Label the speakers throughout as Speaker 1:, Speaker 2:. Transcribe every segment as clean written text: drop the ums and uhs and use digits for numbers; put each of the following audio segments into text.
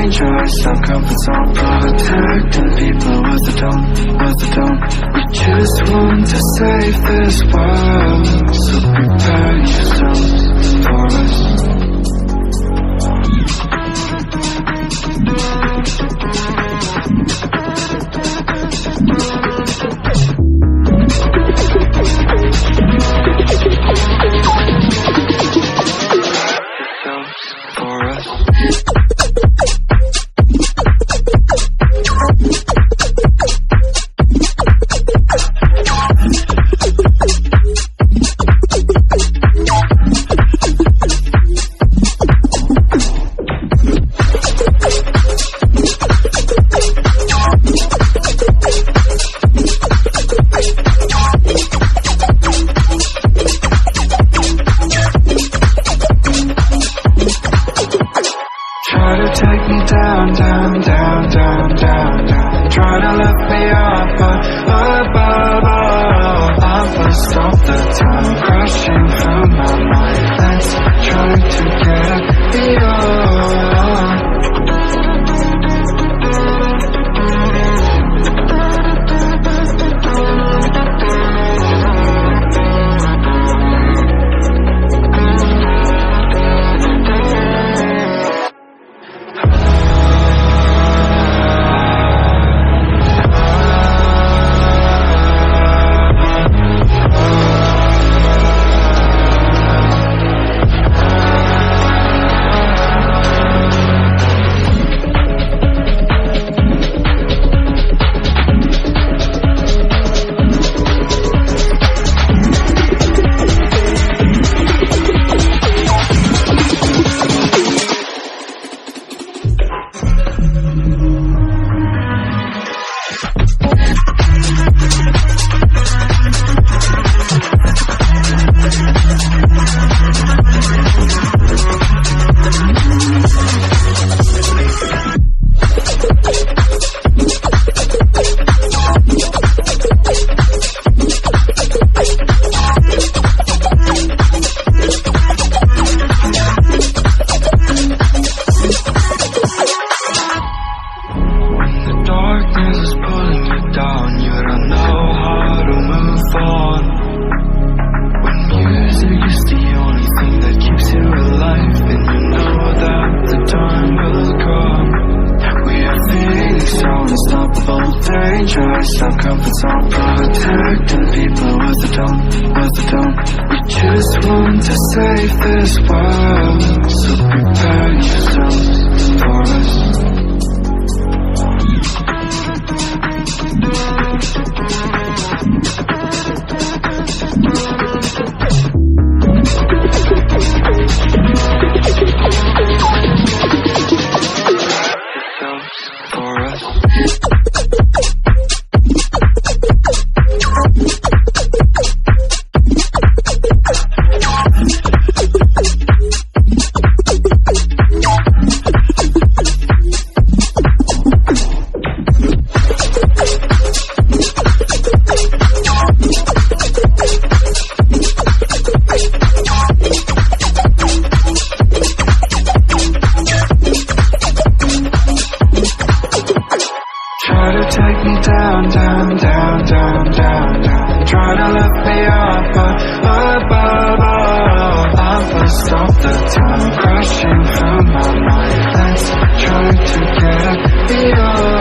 Speaker 1: dangerous. Our comfort zone, protecting people with the dome. We just want to save this world, so prepare yourselves for us. Take me down, down, down, down, down, down. Try to lift me up, above. I will stop the time crashing through my mind. Let's try to get beyond. Dangerous, our comfort zone, protecting people with the dome. We just want to save this world, so prepare yourselves for us. Take me down, down, down, down, down, down. Try to lift me up, above. I will stop the time crashing through my mind. Let's try to get beyond.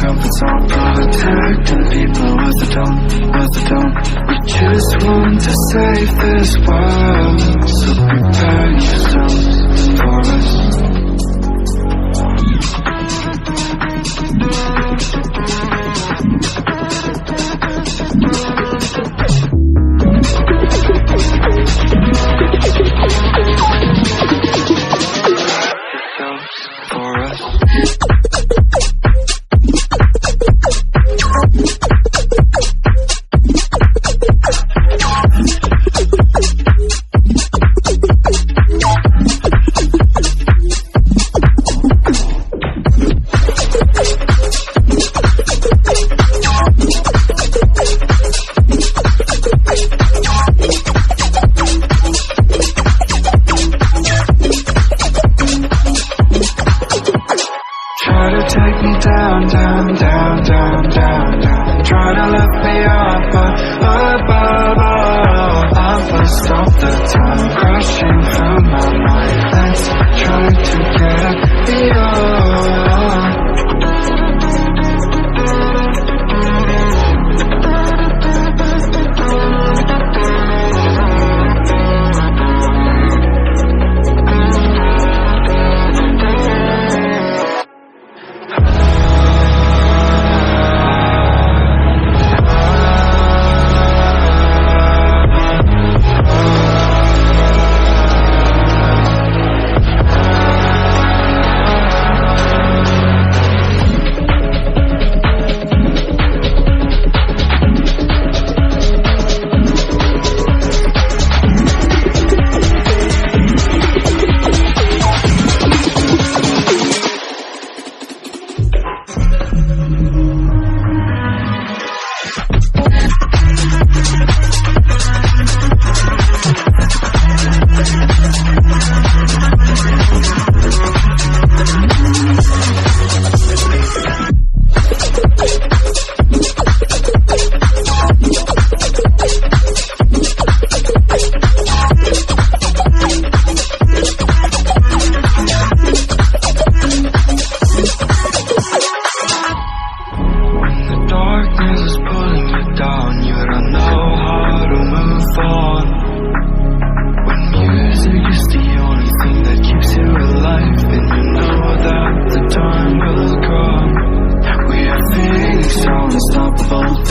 Speaker 1: comfort zone, protecting people with the don't. We just want to save this world, so prepare yourself for us. Take me down, down, down, down, down, down. Try to lift me up, above. I will stop the time crashing through my mind. Let's try to get beyond.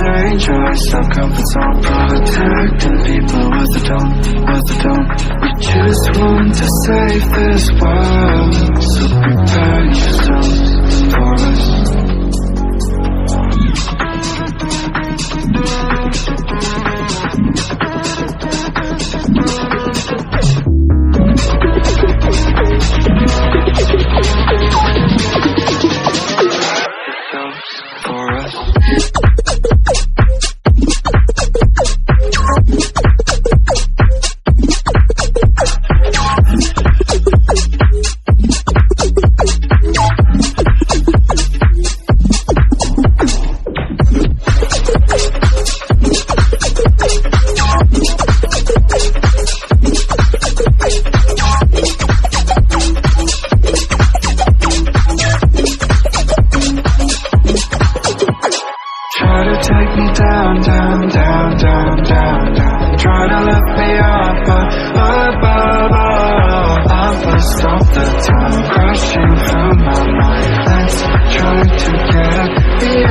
Speaker 1: Dangerous, our comfort zone, protecting people with the don't. We just want to save this world, so prepare yourself for us. Take me down, down, down, down, down, down. Try to lift me up, above. I will stop the time crashing through my mind. Let's try to get beyond.